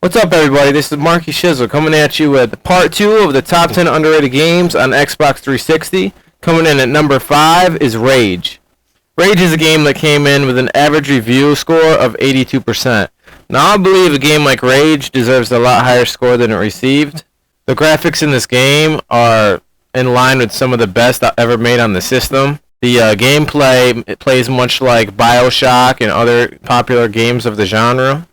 What's up, everybody? This is Markyshizzle coming at you with part 2 of the top 10 underrated games on Xbox 360. Coming in at number 5 is Rage. Rage is a game that came in with an average review score of 82%. Now, I believe a game like Rage deserves a lot higher score than it received. The graphics in this game are in line with some of the best ever made on the system. The gameplay, it plays much like BioShock and other popular games of the genre.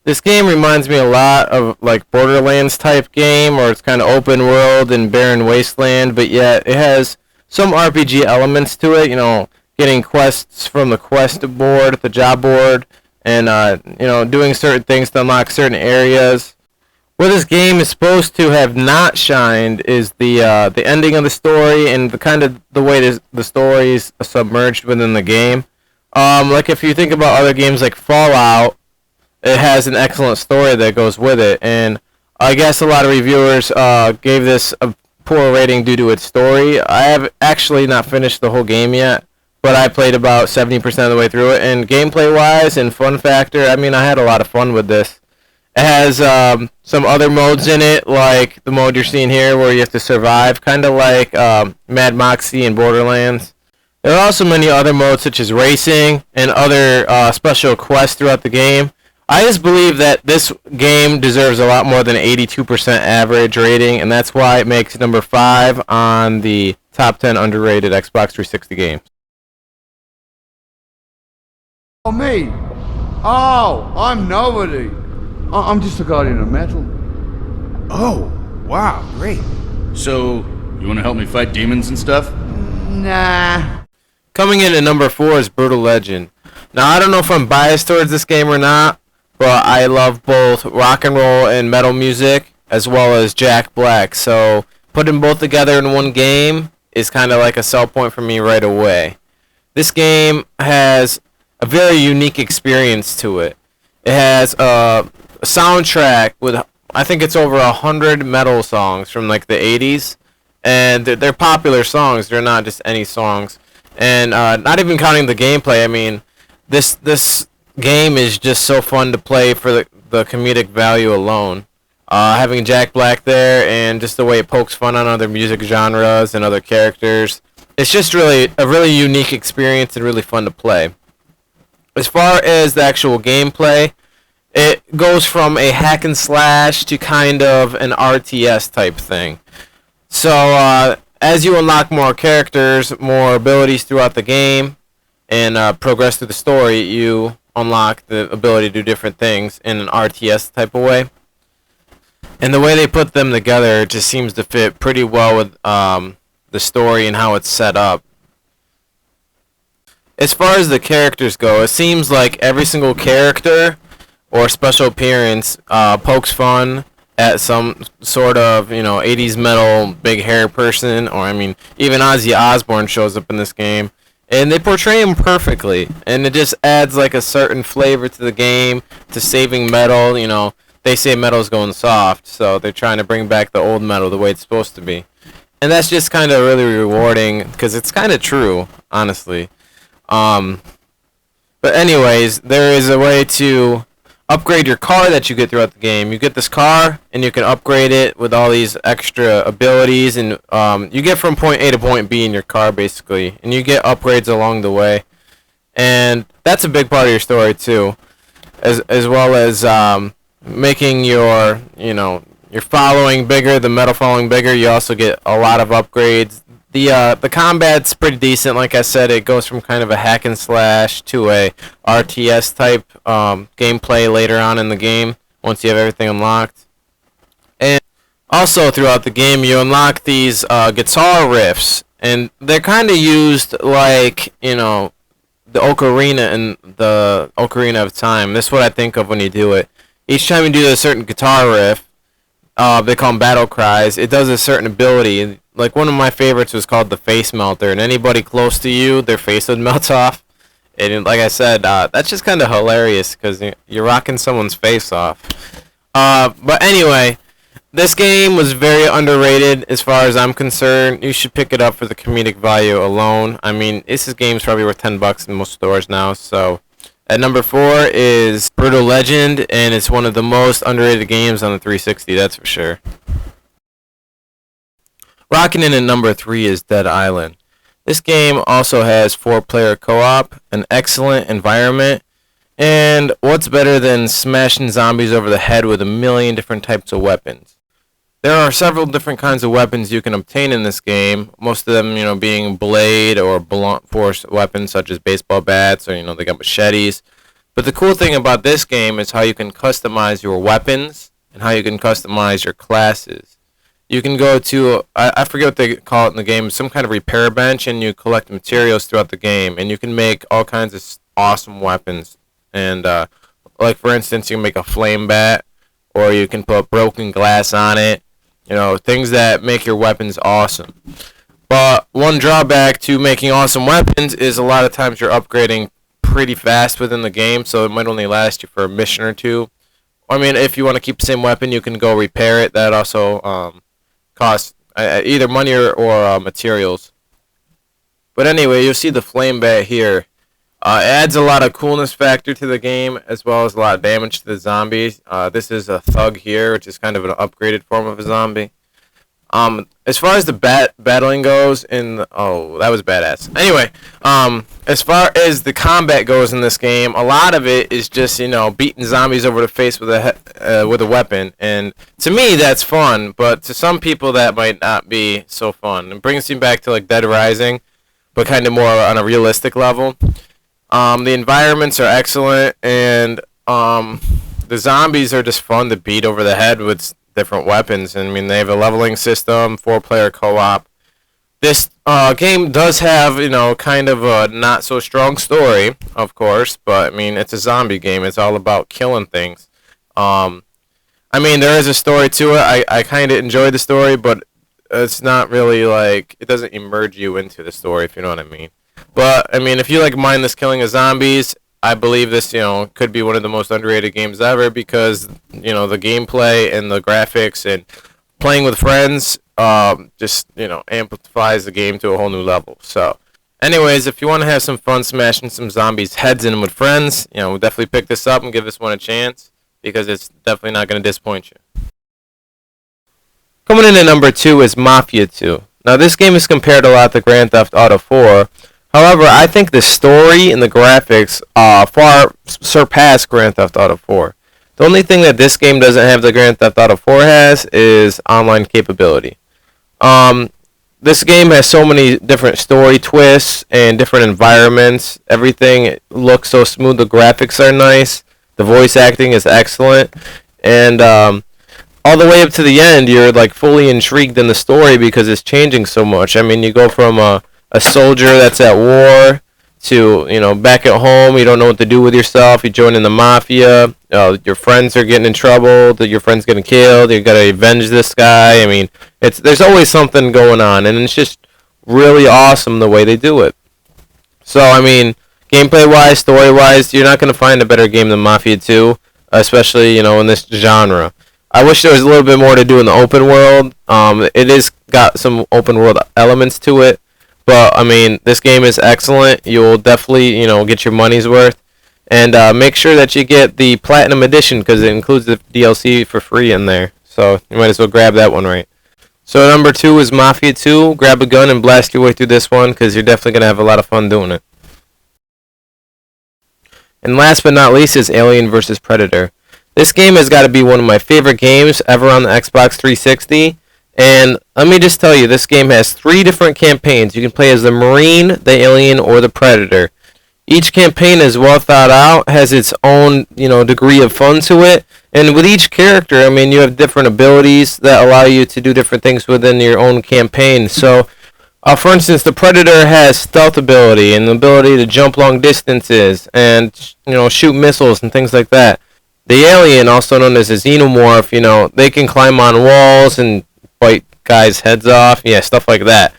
This game reminds me a lot of like Borderlands type game, where it's kind of open world and barren wasteland, but yet it has some RPG elements to it. You know, getting quests from the quest board, the job board, and doing certain things to unlock certain areas. Where this game is supposed to have not shined is the ending of the story and the way the story is submerged within the game. Like if you think about other games like Fallout, it has an excellent story that goes with it, and I guess a lot of reviewers gave this a poor rating due to its story. I have actually not finished the whole game yet, but I played about 70% of the way through it, and gameplay-wise and fun factor, I mean, I had a lot of fun with this. It has some other modes in it, like the mode you're seeing here, where you have to survive, kind of like Mad Moxie and Borderlands. There are also many other modes, such as racing and other special quests throughout the game. I just believe that this game deserves a lot more than 82% average rating, and that's why it makes number 5 on the top 10 underrated Xbox 360 games. Oh, me? Oh, I'm nobody. I'm just a guardian of metal. Oh, wow, great. So, you want to help me fight demons and stuff? Nah. Coming in at number 4 is Brutal Legend. Now, I don't know if I'm biased towards this game or not, but I love both rock and roll and metal music, as well as Jack Black, so putting both together in one game is kind of like a sell point for me right away. This game has a very unique experience to it. It has a soundtrack with, I think it's over 100 metal songs from like the 80s, and they're popular songs. They're not just any songs, and not even counting the gameplay. I mean, this game is just so fun to play for the comedic value alone. Having Jack Black there and just the way it pokes fun on other music genres and other characters, it's just really a really unique experience and really fun to play. As far as the actual gameplay, it goes from a hack and slash to kind of an RTS type thing. So as you unlock more characters, more abilities throughout the game, and progress through the story, you unlock the ability to do different things in an RTS type of way. And the way they put them together just seems to fit pretty well with the story and how it's set up. As far as the characters go, it seems like every single character or special appearance pokes fun at some sort of, 80s metal big hair person, or I mean, even Ozzy Osbourne shows up in this game. And they portray him perfectly, and it just adds like a certain flavor to the game, to saving metal. They say metal's going soft, so they're trying to bring back the old metal the way it's supposed to be. And that's just kind of really rewarding, because it's kind of true, honestly. But anyways, there is a way to upgrade your car that you get throughout the game. You get this car, and you can upgrade it with all these extra abilities, and you get from point A to point B in your car, basically, and you get upgrades along the way. And that's a big part of your story, too, as well as making your following bigger, the metal following bigger. You also get a lot of upgrades. The combat's pretty decent. Like I said, it goes from kind of a hack and slash to a RTS type gameplay later on in the game once you have everything unlocked. And also throughout the game, you unlock these guitar riffs, and they're kind of used like the ocarina and the Ocarina of Time. This is what I think of when you do it. Each time you do a certain guitar riff, they call them battle cries. It does a certain ability. Like one of my favorites was called the face melter, and anybody close to you, their face would melt off. And like I said, that's just kind of hilarious because you're rocking someone's face off. But anyway, this game was very underrated as far as I'm concerned. You should pick it up for the comedic value alone. I mean, this game's probably worth $10 in most stores now, so At number 4 is Brutal Legend, and it's one of the most underrated games on the 360, that's for sure. Rocking in at number 3 is Dead Island. This game also has 4-player co-op, an excellent environment, and what's better than smashing zombies over the head with a million different types of weapons? There are several different kinds of weapons you can obtain in this game, most of them, being blade or blunt force weapons such as baseball bats or, they got machetes. But the cool thing about this game is how you can customize your weapons and how you can customize your classes. You can go to, I forget what they call it in the game, some kind of repair bench, and you collect materials throughout the game, and you can make all kinds of awesome weapons. And, like, for instance, you can make a flame bat, or you can put broken glass on it. Things that make your weapons awesome. But one drawback to making awesome weapons is a lot of times you're upgrading pretty fast within the game, so it might only last you for a mission or two. I mean, if you want to keep the same weapon, you can go repair it. That also costs either money or materials. But anyway, you'll see the flame bat here. It adds a lot of coolness factor to the game, as well as a lot of damage to the zombies. This is a thug here, which is kind of an upgraded form of a zombie. As far as the battling goes, that was badass. Anyway, as far as the combat goes in this game, a lot of it is just beating zombies over the face with a weapon, and to me that's fun. But to some people that might not be so fun. It brings me back to like Dead Rising, but kind of more on a realistic level. The environments are excellent, and the zombies are just fun to beat over the head with different weapons. I mean, they have a leveling system, 4-player co-op. This game does have, kind of a not so strong story, of course, but I mean, it's a zombie game. It's all about killing things. I mean, there is a story to it. I kind of enjoy the story, but it's not really like, it doesn't immerse you into the story, if you know what I mean. But, I mean, if you like mindless killing of zombies, I believe this, could be one of the most underrated games ever because, the gameplay and the graphics and playing with friends just, amplifies the game to a whole new level. So, anyways, if you want to have some fun smashing some zombies' heads in with friends, we'll definitely pick this up and give this one a chance because it's definitely not going to disappoint you. Coming in at number 2 is Mafia 2. Now, this game is compared a lot to Grand Theft Auto 4. However, I think the story and the graphics far surpass Grand Theft Auto 4. The only thing that this game doesn't have that Grand Theft Auto 4 has is online capability. This game has so many different story twists and different environments. Everything looks so smooth. The graphics are nice. The voice acting is excellent. And all the way up to the end, you're like fully intrigued in the story because it's changing so much. I mean, you go from a soldier that's at war to, back at home, you don't know what to do with yourself, you join in the Mafia, your friends are getting in trouble, your friend's getting killed, you gotta avenge this guy. I mean, there's always something going on, and it's just really awesome the way they do it. So, I mean, gameplay-wise, story-wise, you're not gonna find a better game than Mafia 2, especially, in this genre. I wish there was a little bit more to do in the open world. It is got some open world elements to it. But, I mean, this game is excellent. You'll definitely, get your money's worth. And make sure that you get the Platinum Edition because it includes the DLC for free in there. So you might as well grab that one right. So number 2 is Mafia 2. Grab a gun and blast your way through this one because you're definitely going to have a lot of fun doing it. And last but not least is Alien vs. Predator. This game has got to be one of my favorite games ever on the Xbox 360. And let me just tell you, this game has 3 different campaigns. You can play as the Marine, the Alien, or the Predator. Each campaign is well thought out, has its own, degree of fun to it. And with each character, I mean, you have different abilities that allow you to do different things within your own campaign. So, for instance, the Predator has stealth ability and the ability to jump long distances and, shoot missiles and things like that. The Alien, also known as a Xenomorph, they can climb on walls and bite guys' heads off. Yeah, stuff like that.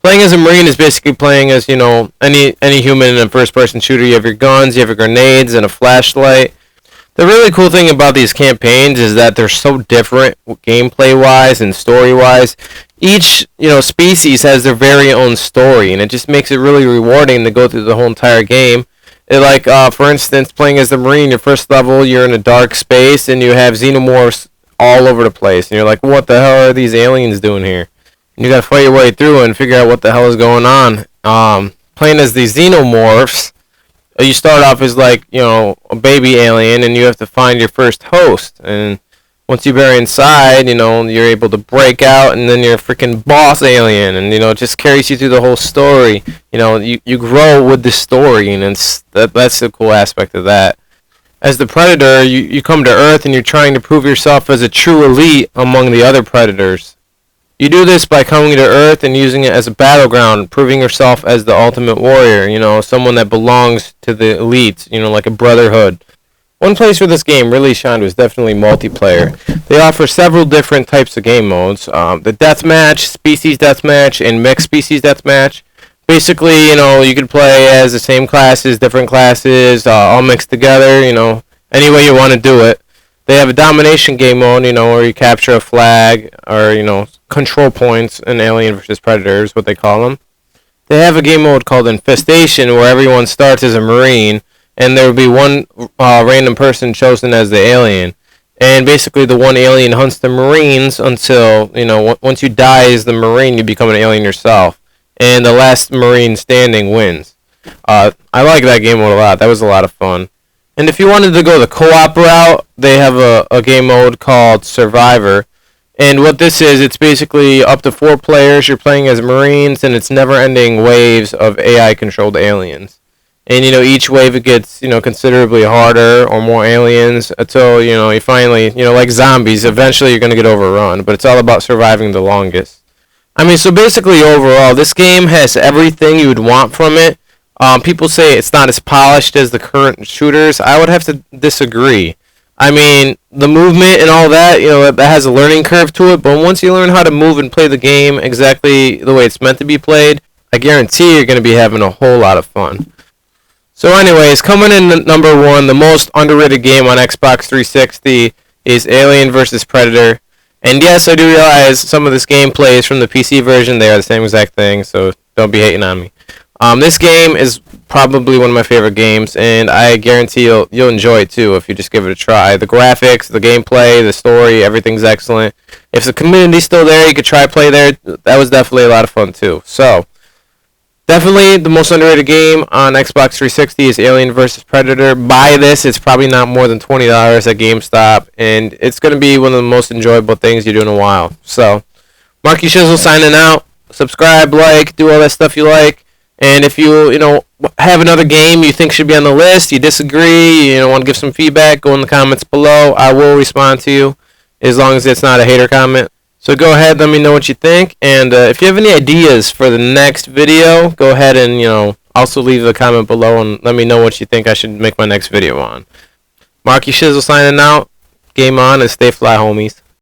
Playing as a Marine is basically playing as, any human in a first-person shooter. You have your guns, you have your grenades, and a flashlight. The really cool thing about these campaigns is that they're so different gameplay-wise and story-wise. Each, species has their very own story, and it just makes it really rewarding to go through the whole entire game. For instance, playing as the Marine, your first level, you're in a dark space, and you have xenomorphs all over the place. And you're like, what the hell are these aliens doing here? And you gotta fight your way through and figure out what the hell is going on. Playing as these xenomorphs, you start off as a baby alien, and you have to find your first host. And once you bury inside, you're able to break out, and then you're a freaking boss alien, and it just carries you through the whole story. You grow with the story, and that's the cool aspect of that. As the Predator, you come to Earth, and you're trying to prove yourself as a true elite among the other Predators. You do this by coming to Earth and using it as a battleground, proving yourself as the ultimate warrior, someone that belongs to the elites, like a brotherhood. One place where this game really shined was definitely multiplayer. They offer several different types of game modes. The Deathmatch, Species Deathmatch, and Mixed Species Deathmatch. Basically, you could play as the same classes, different classes, all mixed together, any way you want to do it. They have a domination game mode, where you capture a flag or, control points in Alien vs. Predator is what they call them. They have a game mode called Infestation, where everyone starts as a Marine, and there will be one random person chosen as the alien. And basically the one alien hunts the Marines until, once you die as the Marine, you become an alien yourself. And the last Marine standing wins. I like that game mode a lot. That was a lot of fun. And if you wanted to go the co-op route, they have a game mode called Survivor. And what this is, it's basically up to 4 players. You're playing as Marines, and it's never-ending waves of AI-controlled aliens. And, each wave it gets, considerably harder or more aliens until, you finally, like zombies, eventually you're going to get overrun. But it's all about surviving the longest. So basically overall, this game has everything you would want from it. People say it's not as polished as the current shooters. I would have to disagree. The movement and all that, that has a learning curve to it, but once you learn how to move and play the game exactly the way it's meant to be played, I guarantee you're going to be having a whole lot of fun. So anyways, coming in at number 1, the most underrated game on Xbox 360 is Alien vs. Predator. And yes, I do realize some of this gameplay is from the PC version. They are the same exact thing, so don't be hating on me. This game is probably one of my favorite games, and I guarantee you'll enjoy it too if you just give it a try. The graphics, the gameplay, the story, everything's excellent. If the community's still there, you could try play there. That was definitely a lot of fun too. So, definitely the most underrated game on Xbox 360 is Alien vs. Predator. Buy this. It's probably not more than $20 at GameStop, and it's going to be one of the most enjoyable things you do in a while. So, Markyshizzle signing out. Subscribe, like, do all that stuff you like. And if you have another game you think should be on the list, you disagree, want to give some feedback, go in the comments below. I will respond to you as long as it's not a hater comment. So go ahead, let me know what you think. And if you have any ideas for the next video, go ahead and, also leave a comment below and let me know what you think I should make my next video on. Markyshizzle signing out. Game on and stay fly, homies.